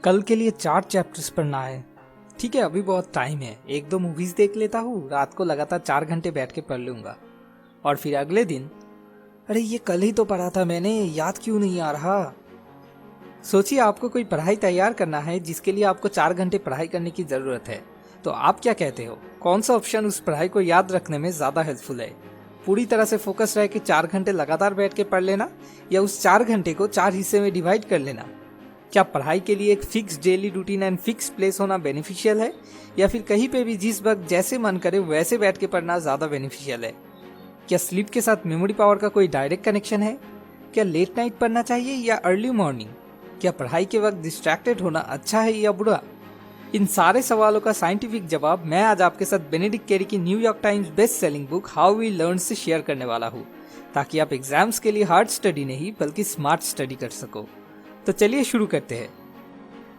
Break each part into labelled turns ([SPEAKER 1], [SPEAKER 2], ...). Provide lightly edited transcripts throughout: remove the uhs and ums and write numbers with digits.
[SPEAKER 1] कल के लिए 4 चैप्टर्स पढ़ना है। ठीक है, अभी बहुत टाइम है, 1-2 मूवीज देख लेता हूँ, रात को लगातार 4 घंटे बैठ के पढ़ लूंगा। और फिर अगले दिन, अरे ये कल ही तो पढ़ा था मैंने, याद क्यों नहीं आ रहा। सोचिए आपको कोई पढ़ाई तैयार करना है जिसके लिए आपको 4 घंटे पढ़ाई करने की जरूरत है, तो आप क्या कहते हो, कौन सा ऑप्शन उस पढ़ाई को याद रखने में ज्यादा हेल्पफुल है? पूरी तरह से फोकस रह के 4 घंटे लगातार बैठ के पढ़ लेना, या उस 4 घंटे को 4 हिस्से में डिवाइड कर लेना? क्या पढ़ाई के लिए एक fix daily routine and fix place होना बेनिफिशियल है, या फिर कहीं पे भी जिस वक्त जैसे मन करे वैसे बैठ के पढ़ना ज्यादा बेनिफिशियल है? क्या स्लीप के साथ मेमोरी पावर का कोई डायरेक्ट कनेक्शन है? क्या लेट नाइट पढ़ना चाहिए या अर्ली मॉर्निंग? क्या पढ़ाई के वक्त डिस्ट्रैक्टेड होना अच्छा है या बुरा? इन सारे सवालों का साइंटिफिक जवाब मैं आज आपके साथ बेनेडिक्ट कैरी की New York Times best selling book how we learn से शेयर करने वाला हूँ, ताकि आप एग्जाम्स के लिए हार्ड स्टडी नहीं बल्कि स्मार्ट स्टडी कर सको। तो चलिए शुरू करते हैं।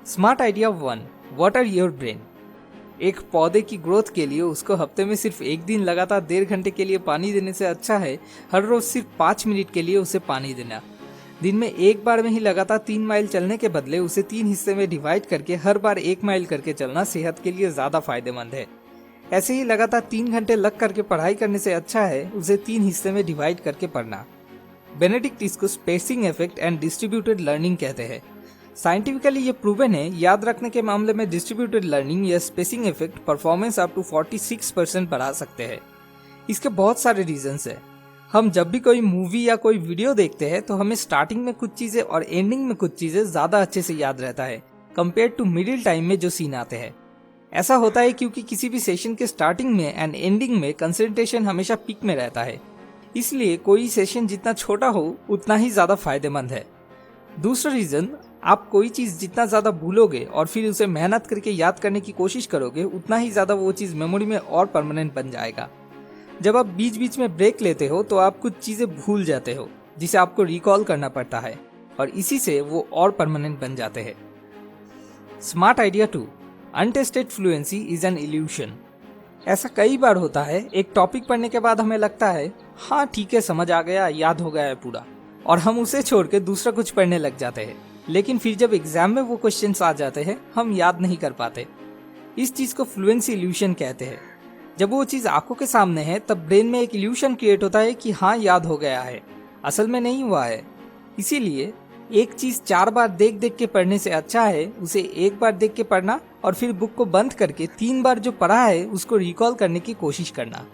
[SPEAKER 1] Smart idea 1, water your brain. एक पौधे की ग्रोथ के लिए उसको हफ्ते में सिर्फ एक दिन लगातार 1.5 घंटे के लिए पानी देने से अच्छा है हर रोज सिर्फ 5 मिनट के लिए उसे पानी देना। दिन में एक बार में ही लगातार 3 माइल चलने के बदले उसे 3 हिस्से में डिवाइड करके हर बार 1 माइल करके चलना सेहत के लिए ज्यादा फायदेमंद है। ऐसे ही लगातार 3 घंटे लग करके पढ़ाई करने से अच्छा है उसे 3 हिस्से में डिवाइड करके पढ़ना। बेनेडिक्ट इसको spacing effect and distributed learning कहते हैं। साइंटिफिकली ये प्रूवन है, याद रखने के मामले में डिस्ट्रीब्यूटेड लर्निंग या spacing effect performance up to 46% बढ़ा सकते हैं। इसके बहुत सारे रीजंस है। हम जब भी कोई मूवी या कोई वीडियो देखते हैं तो हमें स्टार्टिंग में कुछ चीजें और एंडिंग में कुछ चीजें ज्यादा अच्छे से याद रहता है कंपेयर टू मिडिल टाइम में जो सीन आते हैं। ऐसा होता है क्योंकि किसी भी सेशन के स्टार्टिंग में एंड एंडिंग में कंसंट्रेशन हमेशा पीक में रहता है, इसलिए कोई सेशन जितना छोटा हो उतना ही ज्यादा फायदेमंद है। दूसरा रीजन, आप कोई चीज जितना ज्यादा भूलोगे और फिर उसे मेहनत करके याद करने की कोशिश करोगे उतना ही ज्यादा वो चीज मेमोरी में और परमानेंट बन जाएगा। जब आप बीच बीच में ब्रेक लेते हो तो आप कुछ चीजें भूल जाते हो जिसे आपको रिकॉल करना पड़ता है और इसी से वो और परमानेंट बन जाते हैं। Smart idea 2, untested fluency is an illusion. ऐसा कई बार होता है, एक टॉपिक पढ़ने के बाद हमें लगता है हाँ ठीक है, समझ आ गया, याद हो गया है पूरा, और हम उसे छोड़ के दूसरा कुछ पढ़ने लग जाते हैं। लेकिन फिर जब एग्जाम में वो क्वेश्चंस आ जाते हैं हम याद नहीं कर पाते। इस चीज को फ्लुएंसी इल्यूशन कहते हैं। जब वो चीज आंखों के सामने है तब ब्रेन में एक इल्यूशन क्रिएट होता है कि हाँ याद हो गया है, असल में नहीं हुआ है। इसीलिए एक चीज 4 बार देख देख के पढ़ने से अच्छा है उसे एक बार देख के पढ़ना और फिर बुक को बंद करके 3 बार जो पढ़ा है उसको रिकॉल करने की कोशिश करना।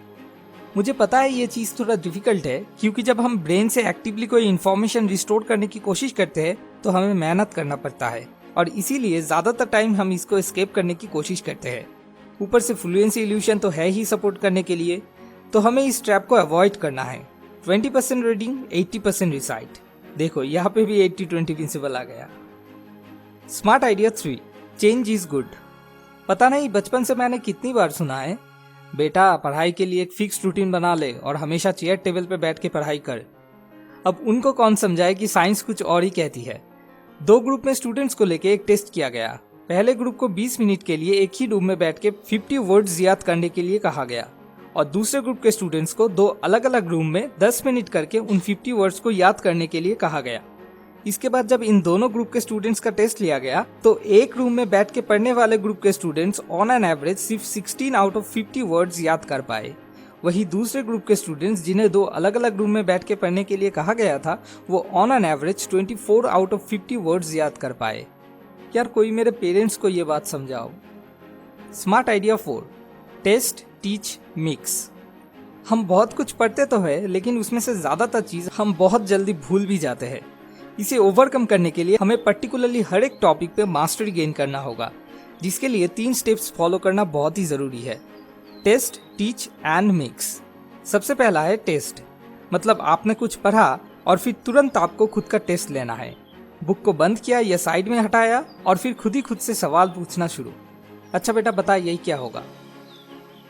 [SPEAKER 1] मुझे पता है ये चीज थोड़ा डिफिकल्ट है, क्योंकि जब हम ब्रेन से एक्टिवली कोई इन्फॉर्मेशन रिस्टोर करने की कोशिश करते हैं तो हमें मेहनत करना पड़ता है और इसीलिए ज्यादातर टाइम हम इसको एस्केप करने की कोशिश करते हैं। ऊपर से फ्लुएंसी इल्यूशन तो है ही सपोर्ट करने के लिए, तो हमें इस ट्रैप को अवॉइड करना है। 20% रीडिंग, 80% रिसाइट। देखो यहाँ पे भी 80-20 प्रिंसिपल आ गया। Smart idea 3, change is good. पता नहीं बचपन से मैंने कितनी बार सुना है, बेटा पढ़ाई के लिए एक फिक्स रूटीन बना ले और हमेशा चेयर टेबल पे बैठ के पढ़ाई कर। अब उनको कौन समझाए कि साइंस कुछ और ही कहती है। 2 ग्रुप में स्टूडेंट्स को लेके एक टेस्ट किया गया। पहले ग्रुप को 20 मिनट के लिए एक ही रूम में बैठ के 50 वर्ड्स याद करने के लिए कहा गया और दूसरे ग्रुप के स्टूडेंट्स को 2 अलग अलग रूम में 10 मिनट करके उन 50 वर्ड्स को याद करने के लिए कहा गया। इसके बाद जब इन दोनों ग्रुप के स्टूडेंट्स का टेस्ट लिया गया तो एक रूम में बैठ के पढ़ने वाले ग्रुप के स्टूडेंट्स ऑन एन एवरेज सिर्फ 16 आउट ऑफ 50 वर्ड्स याद कर पाए। वही दूसरे ग्रुप के स्टूडेंट्स जिन्हें 2 अलग अलग रूम में बैठ के पढ़ने के लिए कहा गया था वो on an average 24 out of 50 words याद कर पाए। यार कोई मेरे पेरेंट्स को ये बात समझाओ। Smart idea 4, test, teach, mix. हम बहुत कुछ पढ़ते तो है लेकिन उसमें से ज्यादातर चीज हम बहुत जल्दी भूल भी जाते हैं। इसे ओवरकम करने के लिए हमें पर्टिकुलरली हर एक टॉपिक पे मास्टरी गेन करना होगा, जिसके लिए 3 स्टेप्स फॉलो करना बहुत ही जरूरी है। Test, teach and mix. सबसे पहला है टेस्ट, मतलब आपने कुछ पढ़ा और फिर तुरंत आपको खुद का टेस्ट लेना है। बुक को बंद किया या साइड में हटाया और फिर खुद ही खुद से सवाल पूछना शुरू। अच्छा बेटा बता यही क्या होगा।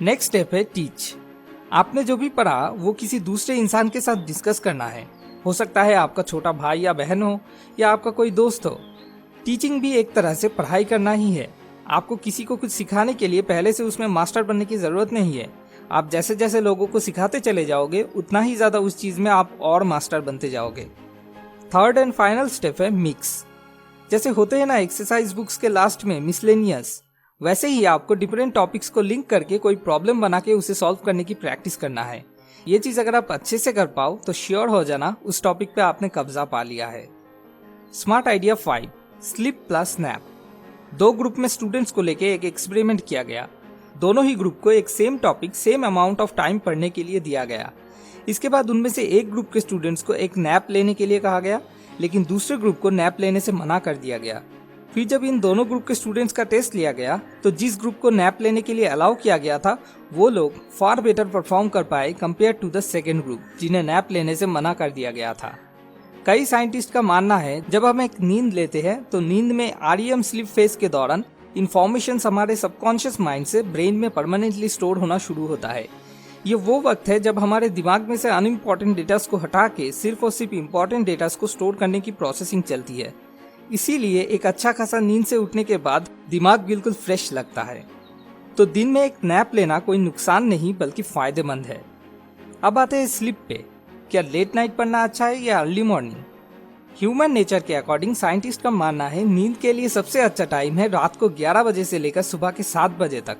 [SPEAKER 1] नेक्स्ट स्टेप है टीच। आपने जो भी पढ़ा वो किसी दूसरे इंसान के साथ डिस्कस करना है। हो सकता है आपका छोटा भाई या बहन हो या आपका कोई दोस्त हो। टीचिंग भी एक तरह से पढ़ाई करना ही है। आपको किसी को कुछ सिखाने के लिए पहले से उसमें मास्टर बनने की जरूरत नहीं है। आप जैसे जैसे लोगों को सिखाते चले जाओगे उतना ही ज्यादा उस चीज में आप और मास्टर बनते जाओगे। थर्ड एंड फाइनल स्टेप है मिक्स। जैसे होते हैं ना एक्सरसाइज बुक्स के लास्ट में मिसलेनियस, वैसे ही आपको डिफरेंट टॉपिक्स को लिंक करके कोई प्रॉब्लम बना के उसे सॉल्व करने की प्रैक्टिस करना है। ये चीज अगर आप अच्छे से कर पाओ तो श्योर हो जाना उस टॉपिक पे आपने कब्जा पा लिया है। Smart idea 5, sleep plus nap. 2 group में स्टूडेंट्स को लेके एक एक्सपेरिमेंट किया गया। दोनों ही ग्रुप को एक same topic same amount of time पढ़ने के लिए दिया गया। इसके बाद उनमें से एक ग्रुप के स्टूडेंट्स को एक नैप लेने के लिए कहा गया, लेकिन दूसरे ग्रुप को नैप लेने से मना कर दिया गया। फिर जब इन दोनों ग्रुप के स्टूडेंट्स का टेस्ट लिया गया तो जिस ग्रुप को नैप लेने के लिए अलाउ किया गया था वो लोग फार बेटर परफॉर्म कर पाए compare to the second group जिन्हें नैप लेने से मना कर दिया गया था। कई साइंटिस्ट का मानना है जब हम एक नींद लेते हैं तो नींद में REM स्लीप फेज के दौरान इंफॉर्मेशन हमारे सबकॉन्शियस माइंड से ब्रेन में परमानेंटली स्टोर होना शुरू होता है। ये वो वक्त है जब हमारे दिमाग में से अनइम्पॉर्टेंट डेटास को हटा के सिर्फ और सिर्फ इम्पॉर्टेंट डेटास को स्टोर करने की प्रोसेसिंग चलती है। इसीलिए एक अच्छा खासा नींद से उठने के बाद दिमाग बिल्कुल फ्रेश लगता है। तो दिन में एक नैप लेना कोई नुकसान नहीं बल्कि फायदेमंद है। अब आते हैं स्लीप पे। क्या लेट नाइट पढ़ना अच्छा है या अर्ली मॉर्निंग? ह्यूमन नेचर के अकॉर्डिंग साइंटिस्ट का मानना है नींद के लिए सबसे अच्छा टाइम है रात को 11 बजे से लेकर सुबह के 7 बजे तक।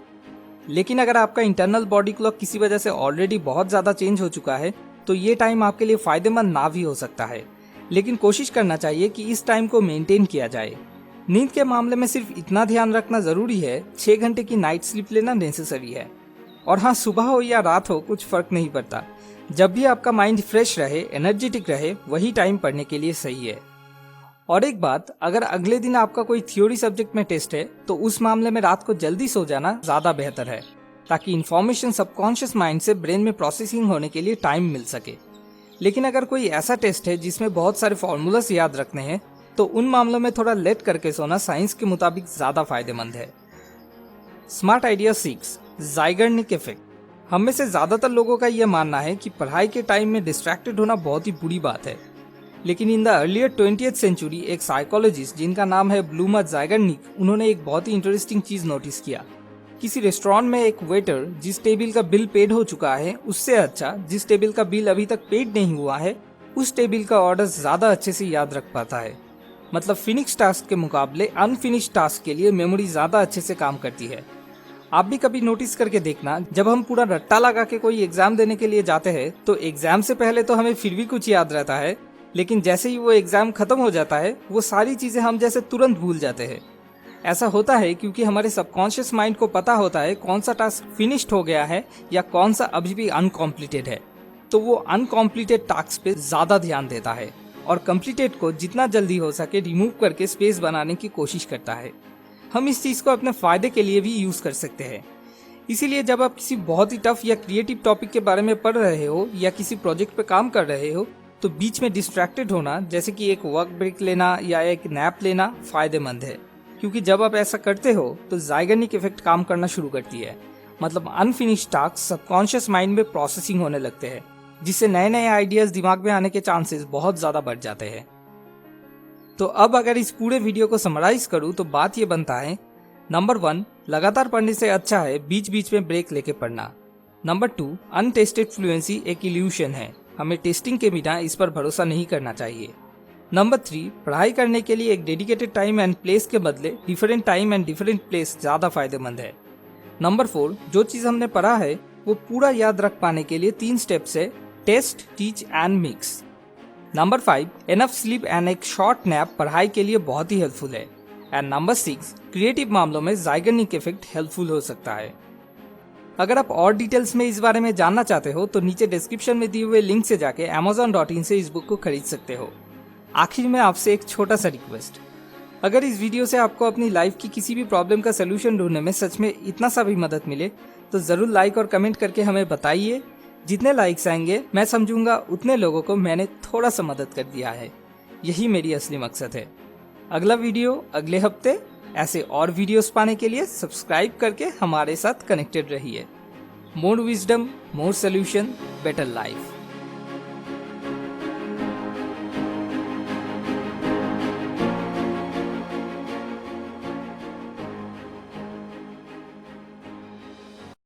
[SPEAKER 1] लेकिन अगर आपका इंटरनल बॉडी क्लॉक किसी वजह से ऑलरेडी बहुत ज्यादा चेंज हो चुका है तो ये टाइम आपके लिए फायदेमंद ना भी हो सकता है, लेकिन कोशिश करना चाहिए कि इस टाइम को मेंटेन किया जाए। नींद के मामले में सिर्फ इतना ध्यान रखना जरूरी है 6 घंटे की नाइट स्लीप लेना नेसेसरी है। और हाँ, सुबह हो या रात हो कुछ फर्क नहीं पड़ता, जब भी आपका माइंड फ्रेश रहे, एनर्जेटिक रहे, वही टाइम पढ़ने के लिए सही है। और एक बात, अगर अगले दिन आपका कोई थ्योरी सब्जेक्ट में टेस्ट है तो उस मामले में रात को जल्दी सो जाना ज्यादा बेहतर है, ताकि इन्फॉर्मेशन सबकॉन्शियस माइंड से ब्रेन में प्रोसेसिंग होने के लिए टाइम मिल सके। लेकिन अगर कोई ऐसा टेस्ट है जिसमें बहुत सारे फॉर्मूलास याद रखने हैं तो उन मामलों में थोड़ा लेट करके सोना साइंस के मुताबिक ज्यादा फायदेमंद है। Smart idea 6, Zeigarnik effect. हम में से ज्यादातर लोगों का यह मानना है कि पढ़ाई के टाइम में डिस्ट्रैक्टेड होना बहुत ही बुरी बात है। लेकिन in the earlier 20th century एक साइकोलॉजिस्ट जिनका नाम है ब्लूमर ज़ाइगर्निक, उन्होंने एक बहुत ही इंटरेस्टिंग चीज नोटिस किया। किसी रेस्टोरेंट में एक वेटर जिस टेबल का बिल पेड हो चुका है उससे अच्छा जिस टेबल का बिल अभी तक पेड नहीं हुआ है उस टेबल का ऑर्डर ज्यादा अच्छे से याद रख पाता है। मतलब फिनिश टास्क के मुकाबले अनफिनिश टास्क के लिए मेमोरी ज्यादा अच्छे से काम करती है। आप भी कभी नोटिस करके देखना, जब हम पूरा रट्टा लगा के कोई एग्जाम देने के लिए जाते हैं तो एग्जाम से पहले तो हमें फिर भी कुछ याद रहता है, लेकिन जैसे ही वो एग्जाम खत्म हो जाता है वो सारी चीजें हम जैसे तुरंत भूल जाते हैं। ऐसा होता है क्योंकि हमारे सबकॉन्शियस माइंड को पता होता है कौन सा टास्क फिनिश्ड हो गया है या कौन सा अभी भी अनकॉम्प्लीटेड है, तो वो अनकॉम्प्लीटेड टास्क पे ज्यादा ध्यान देता है और कंप्लीटेड को जितना जल्दी हो सके रिमूव करके स्पेस बनाने की कोशिश करता है। हम इस चीज को अपने फायदे के लिए भी यूज कर सकते हैं। इसीलिए जब आप किसी बहुत ही टफ या क्रिएटिव टॉपिक के बारे में पढ़ रहे हो या किसी प्रोजेक्ट पे काम कर रहे हो तो बीच में डिस्ट्रैक्टेड होना, जैसे कि एक वर्क ब्रेक लेना या एक नैप लेना, फायदेमंद है। क्योंकि जब आप ऐसा करते हो तो ज़ाइगर्निक इफेक्ट काम करना शुरू करती है। मतलब अनफिनिश्ड टास्क सबकॉन्शियस माइंड में प्रोसेसिंग होने लगते हैं, जिससे नए नए आइडियाज दिमाग में आने के चांसेस बहुत ज्यादा बढ़ जाते हैं। तो अब अगर इस पूरे वीडियो को समराइज करूं तो बात ये बनता है, नंबर 1, लगातार पढ़ने से अच्छा है बीच बीच में ब्रेक लेके पढ़ना। नंबर 2, अनटेस्टेड फ्लुएंसी एक इल्यूशन है, हमें टेस्टिंग के बिना इस पर भरोसा नहीं करना चाहिए। नंबर 3, पढ़ाई करने के लिए एक डेडिकेटेड टाइम एंड प्लेस के बदले different time and different place ज्यादा फायदेमंद है। नंबर 4, जो चीज हमने पढ़ा है वो पूरा याद रख पाने के लिए 3 स्टेप्स है, test, teach and mix. Number 5, enough sleep and एक शॉर्ट नैप पढ़ाई के लिए बहुत ही हेल्पफुल है। एंड नंबर 6, क्रिएटिव मामलों में ज़ाइगर्निक इफेक्ट हेल्पफुल हो सकता है। अगर आप और डिटेल्स में इस बारे में जानना चाहते हो तो नीचे डिस्क्रिप्शन में दिए हुए लिंक से जाके amazon.in से इस बुक को खरीद सकते हो। आखिर में आपसे एक छोटा सा रिक्वेस्ट, अगर इस वीडियो से आपको अपनी लाइफ की किसी भी प्रॉब्लम का सोल्यूशन ढूंढने में सच में इतना सा भी मदद मिले तो जरूर लाइक और कमेंट करके हमें बताइए। जितने लाइक्स आएंगे मैं समझूंगा उतने लोगों को मैंने थोड़ा सा मदद कर दिया है। यही मेरी असली मकसद है। अगला वीडियो अगले हफ्ते। ऐसे और वीडियोस पाने के लिए सब्सक्राइब करके हमारे साथ कनेक्टेड रहिए। मोर विजडम, मोर सोल्यूशन, बेटर लाइफ।